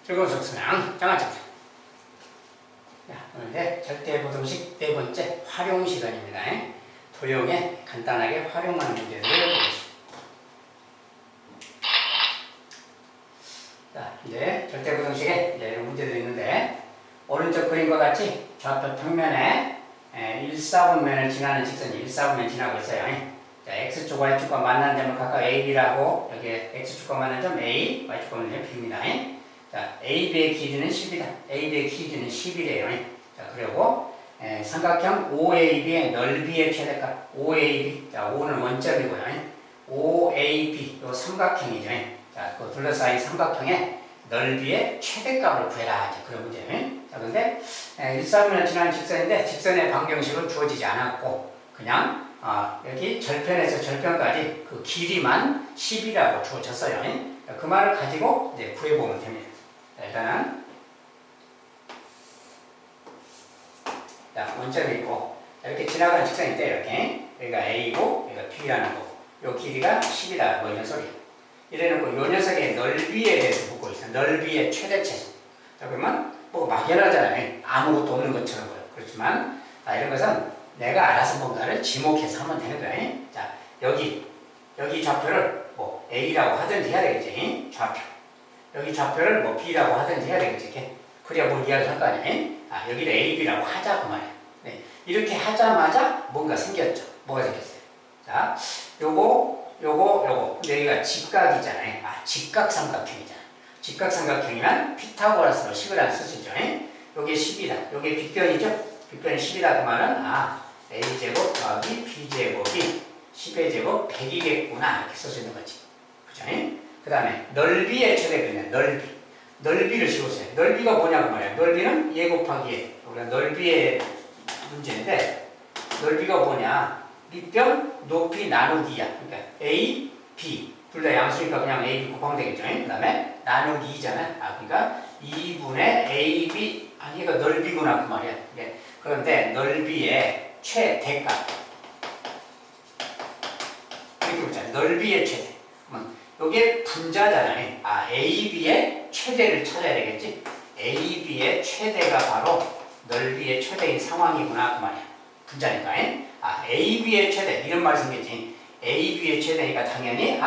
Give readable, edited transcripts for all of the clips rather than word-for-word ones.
즐거운 속수능 장학점수. 자, 오늘 이제 절대부등식 네 번째 활용 시간입니다. 도형에 간단하게 활용하는 문제들을 보겠습니다. 자, 이제 절대부등식에 이제 이런 문제들이 있는데, 오른쪽 그림과 같이 좌표 평면에 1사분면을 지나는 직선이 1사분면 지나고 있어요. 자, X축, Y축과 만나는 점을 각각 A, B라고, 여기에 X축과 만나는 점 A, Y축과 만나는 점 B입니다. 자, AB의 길이는 10이다. AB의 길이는 10이래요. 자, 그리고 삼각형 OAB의 넓이의 최대값, OAB. 자, O는 원점이고요. OAB, 요 삼각형이죠. 자, 그 둘러싸인 삼각형의 넓이의 최대값을 구해라. 이제 그런 문제예요. 자, 근데 1사분면을 지나는 직선인데, 직선의 방정식은 주어지지 않았고, 그냥 여기 절편에서 절편까지 그 길이만 10이라고 주어졌어요. 그 말을 가지고 이제 구해보면 됩니다. 자, 일단은 자, 원점이 있고, 이렇게 지나가는 직선인데, 이렇게 여기가 A고 여기가 B라는 거고, 요 길이가 10이다. 뭐 이런 소리예요. 이래놓고 요 녀석의 넓이에 대해서 묻고 있어요. 넓이의 최대치. 자, 그러면 뭐 막연하잖아요. 아무것도 없는 것처럼 보여요. 그렇지만 이런 것은 내가 알아서 뭔가를 지목해서 하면 되는 거예요. 자, 여기 좌표를 뭐 A라고 하든지 해야 되겠지. 좌표. 여기 좌표를 뭐 B라고 하든지 해야 되겠지. 이렇게. 그래야 뭘 이야기할 거 아니에요. 여기를 A, B라고 하자 그 말이에요. 네. 이렇게 하자마자 뭔가 생겼죠. 뭐가 생겼어요? 자, 요거. 근데 여기가 직각이잖아요. 직각삼각형이잖아요. 직각삼각형이면 피타고라스로 식을 안 쓰시죠. 요게 10이다. 요게 빗변이죠. 빗변이 10이다. 그 말은 A제곱 더하기 B제곱이 10의 제곱 100이겠구나. 이렇게 쓸 수 있는 거지. 그죠? 그 다음에 넓이의 최대값이네. 넓이를 씌우세요. 넓이가 뭐냐고 말이야. 넓이는 얘 곱하기 얘. 우리가 넓이의 문제인데, 넓이가 뭐냐. 밑변 높이 나누기야. 그러니까 A, B. 둘 다 양수니까 그냥 A, B 곱하면 되겠죠. 그 다음에 나누기 2잖아. 그러니까 2분의 A, B. 얘가 넓이구나. 그 말이야. 그런데 넓이의 최대값. 이렇게 보자. 넓이의 최대. 이게 분자잖아요. A, B의 최대를 찾아야 되겠지. A, B의 최대가 바로 넓이의 최대인 상황이구나. 그 말이야. 분자니까. A, B의 최대. 이런 말이 생겼지. A, B의 최대니까 당연히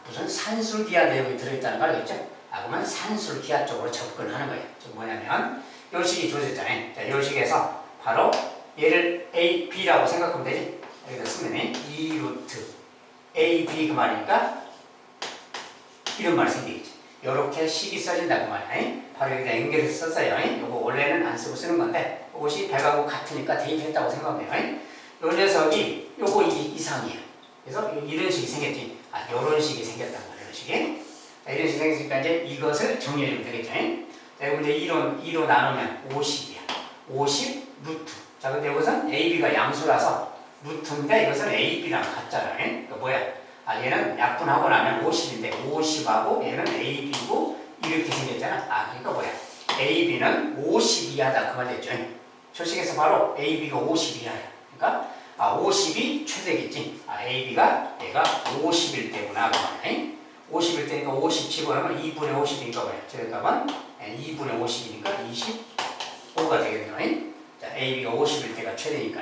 무슨 산술기하 내용이 들어있다는 거 알겠죠? 그러면 산술기하 쪽으로 접근하는 거예요. 즉 뭐냐면 요 식이 주어졌잖아요. 자, 요 식에서 바로 얘를 A, B라고 생각하면 되지. 여기다 쓰면 2루트 A, B 그 말이니까 이런 말이 생기겠지. 요렇게 식이 써진다고 말이야. 바로 여기다 연결해서 썼어요. 요거 원래는 안 쓰고 쓰는 건데 이것이 배가고 같으니까 대입했다고 생각해요. 요 녀석이 요거 이상이에요. 그래서 이런 식이 생겼지. 요런 식이 생겼단 말이에요. 이런 식이. 자, 이런 식이 생겼으니까 이제 이것을 정리해주면 되겠죠. 자, 이거 이제 2로 나누면 50이야. 50 루트. 자, 근데 이것은 AB가 양수라서 루트인데 이것은 AB랑 같잖아요. 그러니까 뭐야? 얘는 약분하고 나면 50인데 50하고 얘는 AB고 이렇게 생겼잖아. 그러니까 뭐야? AB는 50 이하다. 그 말 됐죠. 초식에서 바로 AB가 50 이하야. 그러니까 50이 최대겠지. AB가 얘가 50일 때구나. 그 말이야. 50일 때니까 50 집어넣으면 2분의 50이니까 뭐야? 최대값은 2분의 50이니까 25가 되겠네요. 자, AB가 50일 때가 최대니까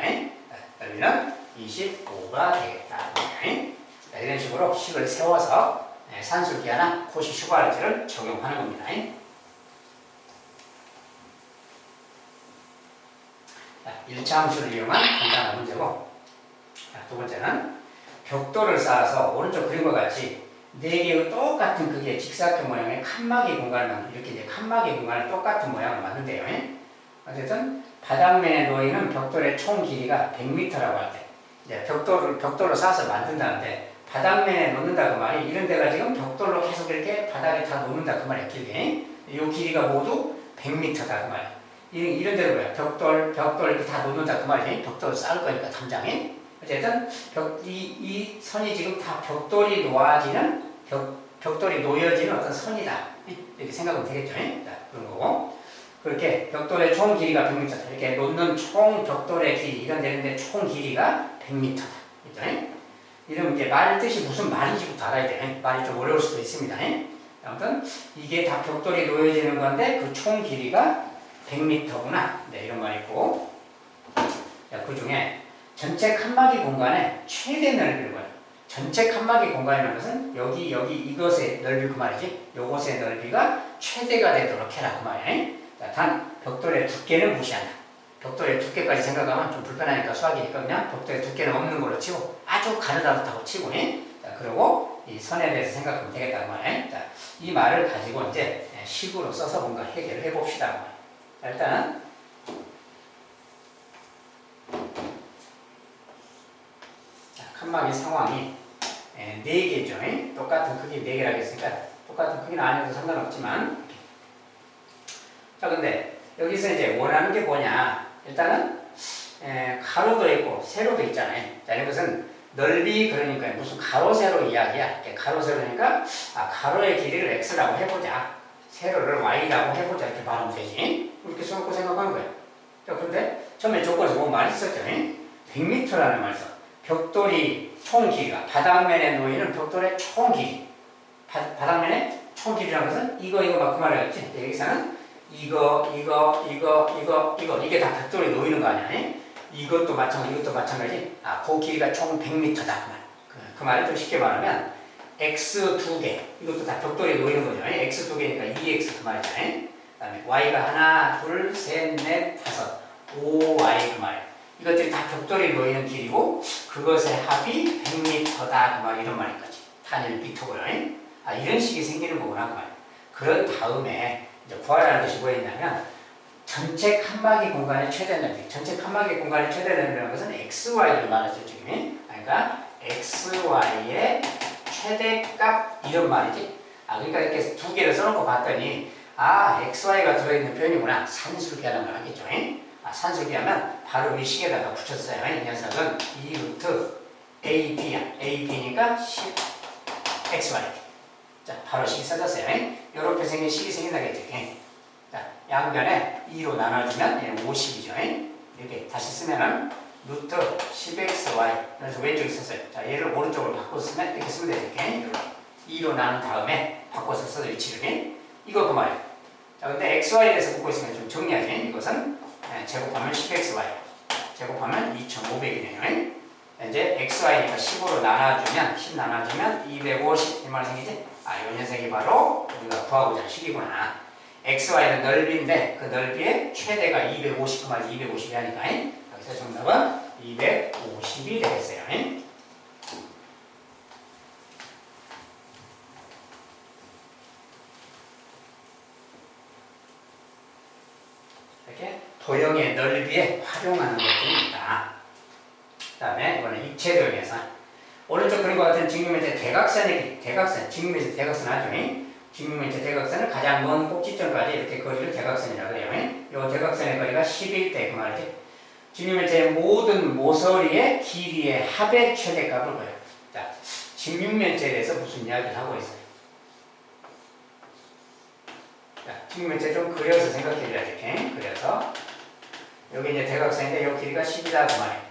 여기는 25가 되겠다. 자, 이런 식으로 식을 세워서 산술기하나 코시 슈바르트를 적용하는 겁니다. 자, 1차 함수를 이용한 간단한 문제고, 자, 두 번째는 벽돌을 쌓아서 오른쪽 그림과 같이 4개의 똑같은 크기의 직사각형 모양의 칸막이 공간을 이렇게 이제 칸막이 공간을 똑같은 모양을 만든대요. 어쨌든 바닥면에 놓이는 벽돌의 총 길이가 100m라고 할 때, 이제 벽돌로 쌓아서 만든다는데 바닥면에 놓는다 그 말이 이런 데가 지금 벽돌로 계속 이렇게 바닥에 다 놓는다 그 말이야. 길이. 이 길이가 모두 100m다 그 말이야. 이런 데로 뭐야? 벽돌 이렇게 다 놓는다 그 말이지. 벽돌을 쌓을 거니까 담장에. 어쨌든 이 선이 지금 다 벽돌이 놓아지는 벽돌이 놓여지는 어떤 선이다. 이렇게 생각하면 되겠죠. 자, 그런 거고. 그렇게 벽돌의 총 길이가 100m다. 이렇게 놓는 총 벽돌의 길이 이런 데는데 총 길이가 100m다. 그죠? 이러면 이제 말 뜻이 무슨 말인지부터 알아야 돼. 말이 좀 어려울 수도 있습니다. 아무튼 이게 다 벽돌이 놓여지는 건데 그 총 길이가 100m구나. 네, 이런 말이 있고. 자, 그 중에 전체 칸막이 공간의 최대 넓이를 봐요. 전체 칸막이 공간이라는 것은 여기 이것의 넓이 그 말이지. 요것의 넓이가 최대가 되도록 해라 그 말이야. 자, 단 벽돌의 두께는 무시한다. 벽돌의 두께까지 생각하면 좀 불편하니까 수학이니까 그냥 벽돌의 두께는 없는 걸로 치고 아주 가느다랗다고 치고. 자, 그리고 이 선에 대해서 생각하면 되겠다 그 말이야. 자, 이 말을 가지고 이제 식으로 써서 뭔가 해결을 해봅시다. 자, 일단 칸막이 상황이 4개죠. 똑같은 크기 4개라고 했으니까 똑같은 크기는 아니어도 상관없지만, 자 근데 여기서 이제 원하는 게 뭐냐, 일단은 가로도 있고 세로도 있잖아요. 자, 이것은 넓이, 그러니까 무슨 가로 세로 이야기야. 가로 세로니까 가로의 길이를 x라고 해보자, 세로를 y라고 해보자, 이렇게 말하면 되지. 이렇게 써놓고 생각하는 거야. 자, 그런데 처음에 조건에서 뭐 말이 있었죠. 100m라는 말이 있어. 벽돌이 총 길이가, 바닥면에 놓이는 벽돌의 총 길이, 바닥면의 총 길이라는 것은 이거 막 그 말을 했지. 여기서는 이거 이게 다 벽돌이 놓이는 거 아니야. 이것도 마찬가지. 그 길이가 총 100m다 그 말. 그 말을 좀 쉽게 말하면 x 2개, 이것도 다 벽돌이 놓이는 거죠. x 2개니까 2x 그 말이잖아. 그 다음에 y가 하나, 둘, 셋, 넷, 다섯, 5y 그 말. 이것들이 다 벽돌이 놓이는 길이고 그것의 합이 100m다 그 말, 이런 말이까지. 단위는 미터고요. 이런 식이 생기는 거구나 그 말. 그런 다음에 이제 구하라는 것이 뭐였냐면 전체 칸막이 공간의 최대 넓이. 전체 칸막이 공간의 최대 넓이라는 것은 xy를 말하죠 지금. 그러니까 xy의 최대값, 이런 말이지. 그러니까 이렇게 두 개를 써놓고 봤더니 xy가 들어있는 표현이구나. 산술비하는 걸 하겠죠. 산술비하면 바로 이 식에다가 붙였어요. 이 녀석은 2루트 ab야. ab니까 10xy. 자, 바로 식이 써졌어요. 이렇게 생긴 식이 생긴다겠죠. 자, 양변에 2로 나눠주면 얘는 50이죠. 이렇게 다시 쓰면은 루트 10xy. 그래서 왼쪽에 썼어요. 자, 얘를 오른쪽으로 바꿔서 쓰면 이렇게 쓰면 되죠. 이렇게 2로 나눈 다음에 바꿔서 써서 위치를. 이거 그 말이에요. 자, 근데 xy에 대해서 묻고 있으면 좀 정리하지. 이것은 제곱하면 10xy. 제곱하면 2500이네요. 이제 xy니까 10으로 나눠주면, 10 나눠주면 250. 이 말 생기지? 이 녀석이 바로 우리가 구하고자 하는 식이구나. xy는 넓이인데 그 넓이의 최대가 250, 그 말이 250이 하니까 여기서 정답은 250이 되겠어요. 이렇게 도형의 넓이에 활용하는 것들이 있다. 그 다음에 이거는 입체 도형에서 오른쪽 그림과 같은 직육면체 대각선의 대각선, 직육면체 대각선 하죠. 직육면체 대각선은 가장 먼 꼭지점까지 이렇게 거리를 대각선이라고 해요. 이 대각선의 거리가 11대 그 말이지. 직육면체의 모든 모서리의 길이의 합의 최대값을 보여요. 자, 직육면체에 대해서 무슨 이야기를 하고 있어요? 자, 직육면체 좀 그려서 생각해 줘야지. 그래서 여기 이제 대각선인데 이 길이가 10이다 그 말이에요.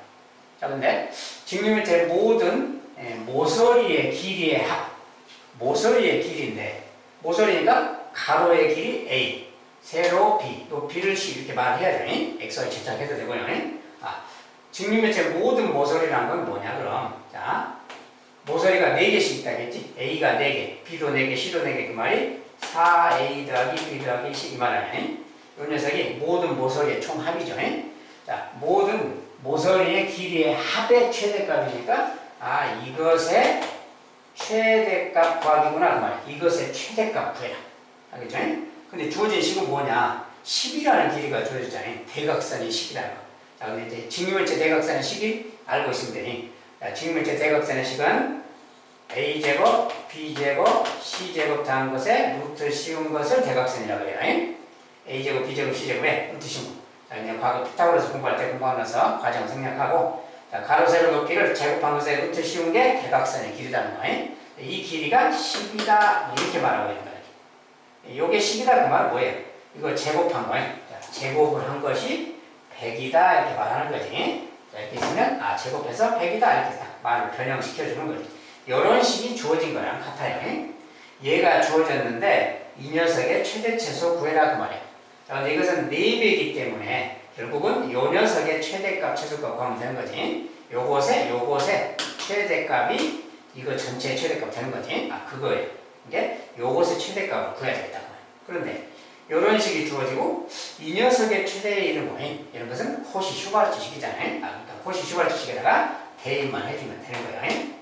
자, 근데 직육면체의 모든 모서리의 길이의 합, 모서리의 길이인데, 모서리니까 가로의 길이 A, 세로 B, 높이를 C 이렇게 말을 해야죠. xy 제작해도 되고요. 직육면체의 모든 모서리라는 건 뭐냐 그럼. 자, 모서리가 4개씩 있다겠지. A가 4개, B도 4개, C도 4개, 그 말이 4A 더하기 B 더하기 C 이 말이네. 이 녀석이 모든 모서리의 총합이죠. 자, 모든 모서리의 길이의 합의 최대값이니까 이것의 최대값 구하기구나 그 말이야. 이것의 최대값 구해라. 알겠죠? 근데 주어진 식은 뭐냐? 10이라는 길이가 주어졌잖아요. 대각선이 10이라는 거. 자, 근데 이제 직육면체 대각선의 식이 알고 있으면 되니. 자, 직육면체 대각선의 식은 A제곱, B제곱, C제곱 더한 것에 루트 씌운 것을 대각선이라고 해요. A제곱, B제곱, C제곱에 루트 씌운 거. 자, 이제 과거 피타고라스 공부할 때 공부하면서 과정을 생략하고, 자, 가로 세로 높이를 제곱한 것에 루트 씌운 게 대각선의 길이라는 거예요. 이 길이가 10이다 이렇게 말하고 있는 거예요. 이게 10이다 그 말은 뭐예요? 이거 제곱한 거예요. 자, 제곱을 한 것이 100이다 이렇게 말하는 거지. 자, 이렇게 있으면 제곱해서 100이다 이렇게 딱 말을 변형시켜 주는 거지. 이런 식이 주어진 거랑 같아요. 얘가 주어졌는데 이 녀석의 최대 최소 구해라 그 말이야. 자, 근데 이것은 4배이기 때문에 결국은 요 녀석의 최대값 최소값 구하면 되는 거지. 요것의 최대값이 이거 전체의 최대값 되는 거지. 아, 그거예요. 이게 요것의 최대값을 구해야 되겠다. 그런데 이런 식이 주어지고 이 녀석의 최대의 이름은 이런 것은 코시-슈바르트식이잖아요. 그러니까 코시-슈바르트식에다가 대입만 해주면 되는 거예요.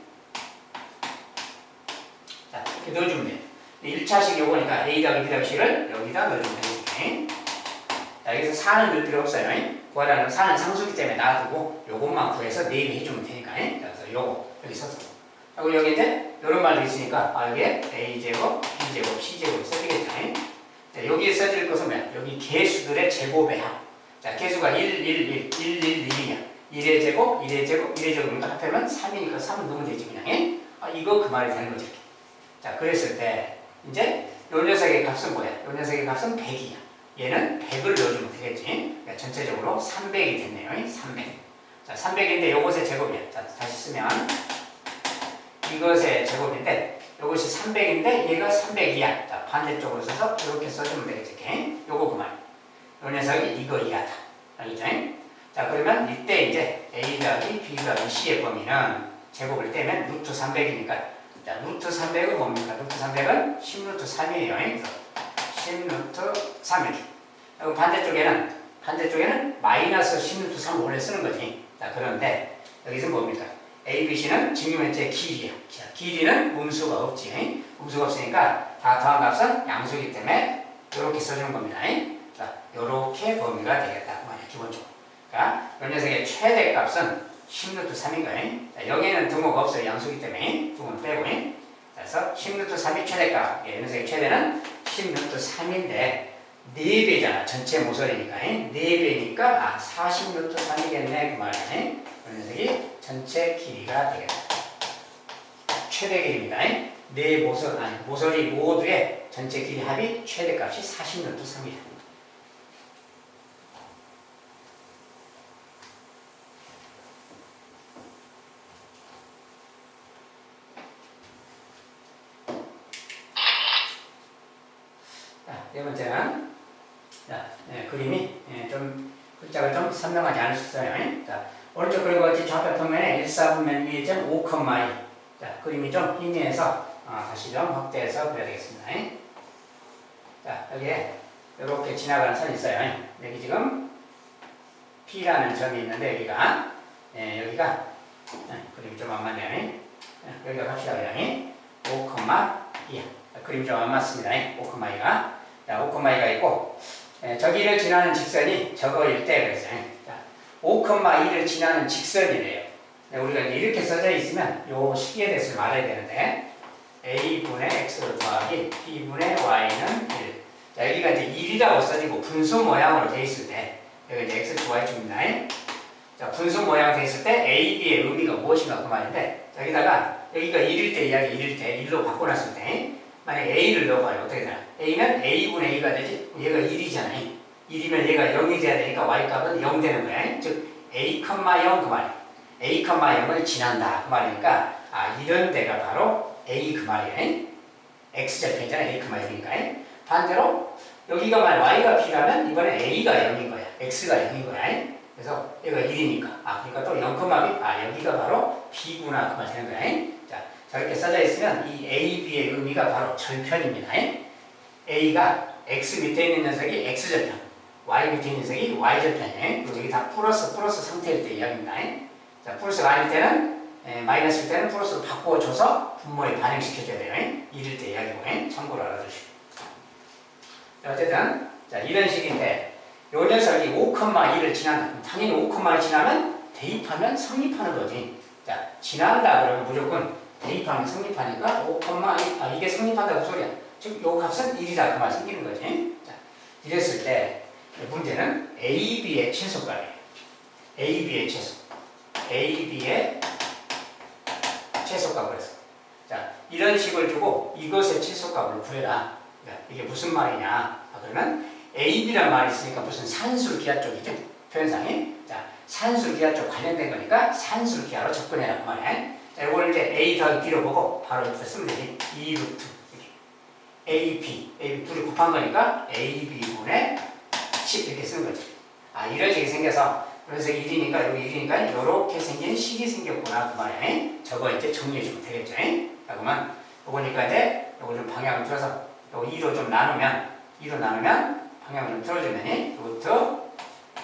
자, 이렇게 넣어주면 돼요. 1차식 요거니까 A 더하기 B 더하기 C를 여기다 넣어주면 되는 거예요. 자, 여기서 4는 넣을 필요 없어요. 구하라는 4는 상수기 때문에 놔두고 요것만 구해서 대입해주면 되니까. 그래서 요거 여기 써서. 그리고 여기 이제 이런 말도 있으니까 여기에 A제곱, B제곱, C제곱 써지겠죠. 자, 여기에 써질 것은 뭐야? 여기 개수들의 제곱의 합. 자, 개수가 1, 1, 1, 1, 1, 1이야. 1의 제곱, 1의 제곱, 1의 제곱이니까 합하면 3이니까 3은 넣으면 되지 그냥. 이거 그 말이 되는 거지. 이렇게. 자, 그랬을 때 이제 요 녀석의 값은 뭐야? 요 녀석의 값은 100이야. 얘는 100을 넣어주면 되겠지. 그러니까 전체적으로 300이 됐네요. 300. 자, 300인데 요것의 제곱이야. 자, 다시 쓰면 이것의 제곱인데 요것이 300인데 얘가 300이야. 자, 반대쪽으로 써서 이렇게 써주면 되겠지. 이렇게. 요거 그만. 요 녀석이 이거 이하다. 알겠죠? 자, 그러면 이때 이제 A 더하기 B 더하기 C의 범위는 제곱을 떼면 루트 300이니까 자, 루트 300은 뭡니까? 루트 300은 10루트 3이에요. 그래서 10루트 3이렇게. 그리고 반대쪽에는 마이너스 10루트 3을 원래 쓰는 거지. 자, 그런데 여기서 뭡니까? A, B, C는 직육면체의 길이야. 길이는 음수가 없지. 음수가 없으니까 다 더한 값은 양수이기 때문에 이렇게 써주는 겁니다. 자, 이렇게 범위가 되겠다. 그 말이야, 기본적으로. 그러니까 이 녀석의 최대값은 10루트 3인 거예요. 자, 여기에는 등호가 없어요. 양수이기 때문에 등호는 빼고. 그래서 10루트 3이 최대값. 이 녀석의 최대는 10루트 3인데 4배잖아. 전체 모서리니까. 4배니까 40루트 3이겠네. 그 말이야. 이 녀석이 전체 길이가 되겠다. 최대 길이입니다. 네 모서리 모두의 전체 길이 합이 최대값이 40루트 3이다. 네 번째는 그림이 좀 글자가 좀 선명하지 않을 수 있어요. 자, 오른쪽 그림과 같이 좌표평면에 1, 4분면 위에 점 5,2. 자, 그림이 좀 희미해서 다시 좀 확대해서 그려야 되겠습니다. 자, 여기에 이렇게 지나가는 선이 있어요. 여기 지금 P라는 점이 있는데 여기가 그림이 좀 안 맞네요. 여기가 갑시다. 5,2야. 그림이 좀 안 맞습니다. 5,2가. 자, 5,2가 있고 저기를 지나는 직선이 저거일 때 그랬어요. 자, 5,2를 지나는 직선이래요. 우리가 이렇게 써져 있으면 요 식에 대해서 말해야 되는데 A분의 X를 더하기 B분의 Y는 1. 자, 여기가 이제 1이라고 써지고 분수 모양으로 돼 있을 때 여기 이제 X, Y축입니다. 자, 분수 모양 돼 있을 때 A, B의 의미가 무엇인가 그 말인데 여기다가 여기가 1일 때 이야기 1일 때 1로 바꿔놨을 때 만약에 A를 넣어봐요. 어떻게 되나? A는 A분의 A가 되지? 얘가 1이잖아요. 1이면 얘가 0이 돼야 되니까 Y값은 0 되는 거야. 즉 A, 0 그 말이야. A, 0을 지난다 그 말이니까 이런 데가 바로 A 그 말이야. X절편이잖아. A, 0이니까. 반대로 여기가 만약 Y가 B라면 이번에 A가 0인 거야. X가 0인 거야. 그래서 얘가 1이니까 그러니까 또 0, B 여기가 바로 B구나 그 말 되는 거야. 자, 저렇게 써져 있으면 이 A, B의 의미가 바로 절편입니다. A가 X 밑에 있는 녀석이 X절편, Y 밑에 있는 녀석이 Y절편이에요. 그리고 여기 다 플러스 상태일 때 이야기입니다. 자, 플러스가 아닐 때는 마이너스일 때는 플러스로 바꿔줘서 분모에 반영시켜줘야 돼요. 1일 때 이야기고 참고로 알아두시고. 어쨌든 자, 이런 식인데 요 녀석이 5,2를 지난다. 당연히 5,2를 지나면 대입하면 성립하는 거지. 자, 지난다 그러면 무조건 대입하면 성립하니까 5,2 이게 성립한다고 소리야. 즉 요 값은 1이다 그 말 생기는 거지. 자, 이랬을 때 문제는 A, B의 최소값이에요. A, B의 최소. A, B의 최소값을 했어. 자, 이런 식을 주고 이것의 최소값을 구해라. 그러니까 이게 무슨 말이냐? 그러면 A, B란 말이 있으니까 무슨 산술기하 쪽이죠. 표현상이. 자, 산술기하 쪽 관련된 거니까 산술기하로 접근해라 그 말이야. 자, 이걸 이제 A 더하기 B로 보고 바로 이렇게 쓰면 되지. 2루트. AB 둘이 곱한 거니까 AB분의 10 이렇게 쓰는 거지. 아, 이런 식이 생겨서 그래서 1이니까 여기 1이니까 이렇게 생긴 식이 생겼구나 그 말이야. 저거 이제 정리해 주면 되겠죠. 자, 그러면 요거니까 이제 요거 좀 방향을 틀어서 요거 2로 좀 나누면 방향을 좀 틀어주면 요거부터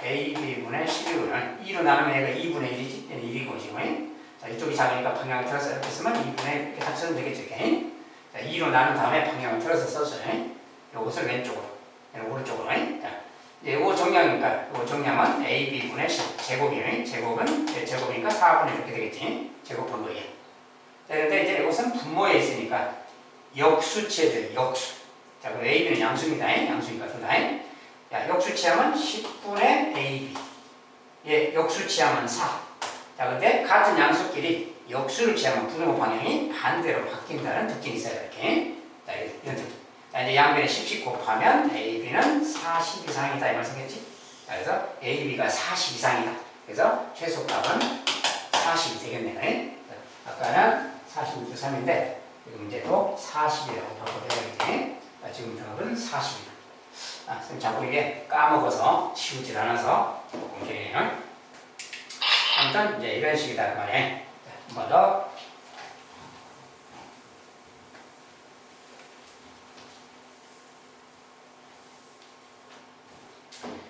AB분의 12분을 2로 나누면 얘가 2분의 1이지? 얘는 1이고 지금. 자, 이쪽이 작으니까 방향을 틀어서 이렇게 쓰면 2분의 이렇게 딱 쓰면 되겠죠. 이렇게. 자, 2로 나눈 다음에 방향을 틀어서 써줘요. 요것을 왼쪽으로, 얘는 오른쪽으로. 자, 이제 요거 정량이니까 요거 정량은 AB분의 10 제곱이에요. 제곱은 제곱이니까 4분의 이렇게 되겠지. 제곱한 거예요. 자, 그런데 이제 이것은 분모에 있으니까 역수치에 역수. 자, 그럼 AB는 양수입니다. 양수니까 둘 다. 야, 역수치하면 10분의 AB. 예, 역수치하면 4. 자, 근데 같은 양수끼리 역수를 취하면 부등호 방향이 반대로 바뀐다는 특징이 있어요. 이렇게. 자, 이런 특징. 자, 이제 양변에 10씩 곱하면 AB는 40 이상이다. 이 말 생겼지? 자, 그래서 AB가 40 이상이다. 그래서 최소값은 40이 되겠네. 아까는 46.3인데, 지금 문제도 40이라고 바꿔줘야겠지. 자, 지금 답은 40이다. 아, 선생님 자꾸 이게 까먹어서 치우질 않아서 공개해요. 아무튼 이제 이런 식이다 그 말이에요. 한 번 더.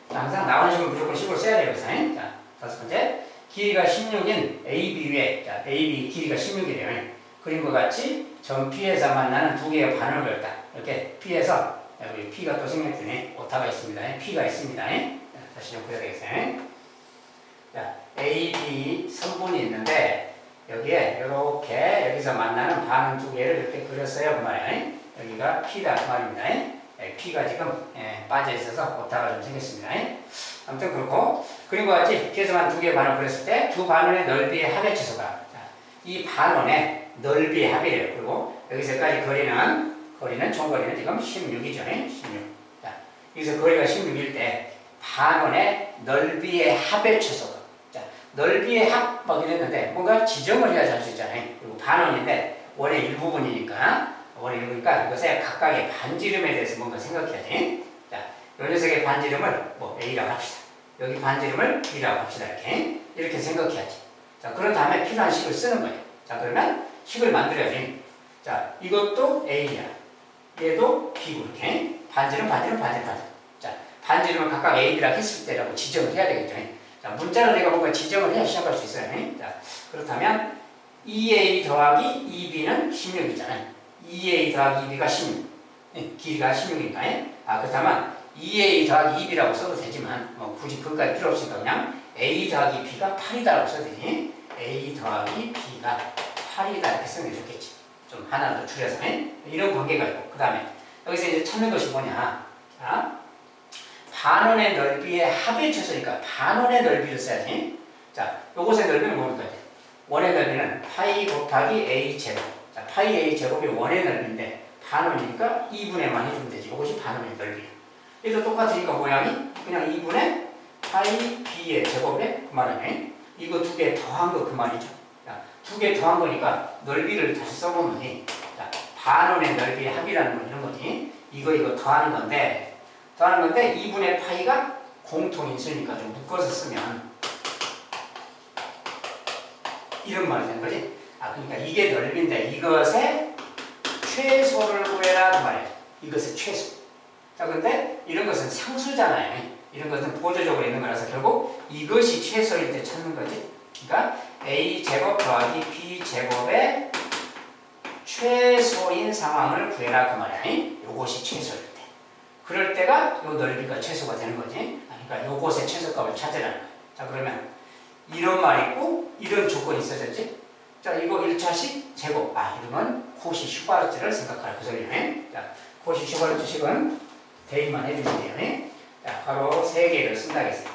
항상 나오는 식은 무조건 식으로 써야 되거든요. 자, 다섯 번째. 길이가 16인 AB 위에, 자, AB 길이가 16이래요. 그림과 같이 점 P에서 만나는 두 개의 반을 그렸다. 이렇게 P에서, 여기 P가 또 생겼더니 오타가 있습니다. P가 있습니다. 자, 다시 좀 그려야 되겠어요. 자, AB 선분이 있는데, 여기에 이렇게 여기서 만나는 반은 두 개를 이렇게 그렸어요. 그 말이에요. 여기가 P다. 그 말입니다. P가 지금 빠져 있어서 오타가 좀 생겼습니다. 아무튼 그렇고 그림과 같이 P에서만 두 개의 반을 그렸을 때 두 반원의 넓이의 합의 최소가 이 반원의 넓이의 합이래요. 그리고 여기서까지 거리는 총거리는 지금 16이죠. 16. 자, 여기서 거리가 16일 때 반원의 넓이의 합의 최소가 자, 넓이의 합 막 이랬는데 뭔가 지정을 해야지 할 수 있잖아요. 그리고 반원인데 원의 일부분이니까 이것에 각각의 반지름에 대해서 뭔가 생각해야지. 자, 이 녀석의 반지름을 뭐 A라고 합시다. 여기 반지름을 B라고 합시다. 이렇게 생각해야지. 자, 그런 다음에 필요한 식을 쓰는 거예요. 자, 그러면 식을 만들어야지. 자, 이것도 A야. 얘도 B고 이렇게. 반지름. 자, 반지름을 각각 A, B라고 했을 때라고 지정을 해야 되겠죠. 자, 문자로 내가 뭔가 지정을 해야 시작할 수 있어요. 자, 그렇다면 2A 더하기 2B는 16이잖아요. 2A 더하기 2B가 16. 길이가 16이니까. 아, 그렇다면 2A 더하기 2B라고 써도 되지만, 뭐 굳이 그것까지 필요 없으니까 그냥 A 더하기 B가 8이다라고 써도 되지. A 더하기 B가 8이다 이렇게 쓰는 게 좋겠지. 좀 하나 더 줄여서. 이런 관계가 있고. 그 다음에 여기서 이제 찾는 것이 뭐냐. 자, 반원의 넓이의 합의 최소니까 반원의 넓이를 써야지. 자, 요것의 넓이는 뭡니까? 원의 넓이는 파이 곱하기 A 제곱. 자, 파이 A 제곱이 원의 넓이인데 반원이니까 2분의만 해주면 되지. 이것이 반원의 넓이야. 얘도 똑같으니까 모양이 그냥 2분의 파이 B의 제곱에 그 말이네. 이거 두 개 더한 거 그 말이죠. 두 개 더한 거니까 넓이를 다시 써보면 자, 반원의 넓이의 합이라는 건 이런 거지. 이거 더하는 건데 2분의 파이가 공통인수니까 좀 묶어서 쓰면 이런 말이 되는 거지. 아, 그러니까 이게 넓이인데 이것의 최소를 구해라 그 말이에요. 이것의 최소. 자, 근데 이런 것은 상수잖아요. 이런 것은 보조적으로 있는 거라서 결국 이것이 최소일 때 찾는 거지. 그러니까 A 제곱 더하기 B 제곱의 최소인 상황을 구해라 그 말이야. 요것이 최소일 때. 그럴 때가 요 넓이가 최소가 되는 거지. 그러니까 요것의 최소값을 찾으라는 거야. 자, 그러면 이런 말이 있고 이런 조건이 있어졌지. 자, 이거 1차식 제곱. 아, 이러면 코시 슈바르트를 생각하라 그 소리네. 자, 코시 슈바르트 식은 대입만 해주면 돼요. 자, 바로 3개를 쓴다겠습니다.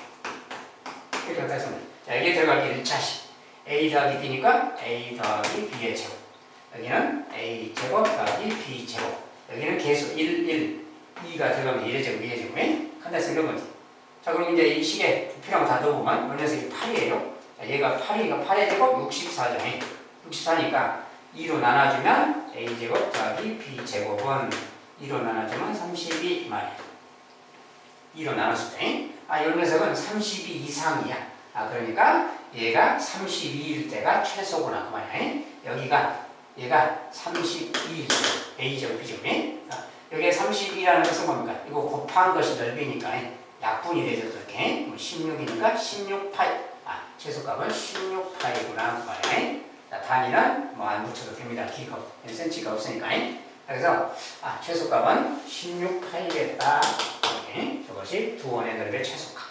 이렇게 갖다 쓰면 자, 여기에 들어갈 게 1차식. A 더하기 B니까 A 더하기 B의 제곱. 여기는 A 제곱 더하기 B 제곱. 여기는 계수 1, 2가 들어가면 1의 제곱, 2의 제곱에 한다 쓰는 거지. 자, 그럼 이제 이 식에 부피랑 다 넣어보면 이 녀석이 8이에요. 자, 얘가 8의 제곱 64죠. 64니까 2로 나눠주면 A 제곱 더하기 B 제곱은 2로 나눠주면 32 말이야. 2로 나눴을 때. 이 녀석은 32 이상이야. 그러니까 얘가 32일 때가 최소구나. 그 말이야. 얘가 32일 때. A제곱, B제곱. 여기에 32라는 것은 뭡니까? 이거 곱한 것이 넓이니까 약분이 되죠. 이렇게. 16이니까 16파이. 최소값은 16파이구나. 그 말이야. 단위는 뭐 안 붙여도 됩니다. 기가, cm가 없으니까. 그래서 최소값은 16파이겠다. 저것이 두 원의 넓이의 최소값.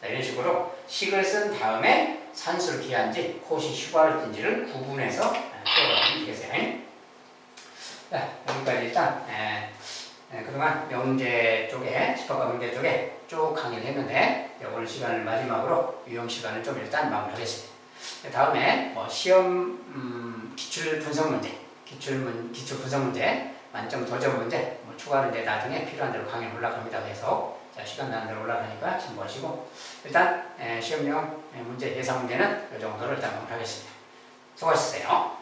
이런 식으로 식을 쓴 다음에 산수를 기한지 콧이 휴가를 든지를 구분해서 표현하면 되겠어요. 여기까지 일단 그동안 명제 쪽에 집합과 명제 쪽에 쭉 강의를 했는데 오늘 시간을 마지막으로 유형 시간을 좀 일단 마무리하겠습니다. 다음에 뭐 시험 기출 분석 문제, 기출 분석 문제, 만점 도전 문제 뭐 추가하는 데 나중에 필요한 대로 강의 올라갑니다. 그래서 시간 나는 대로 올라가니까 참고하시고 일단 시험용 문제 예상 문제는 이 정도로 일단 마무리하겠습니다. 수고하셨어요.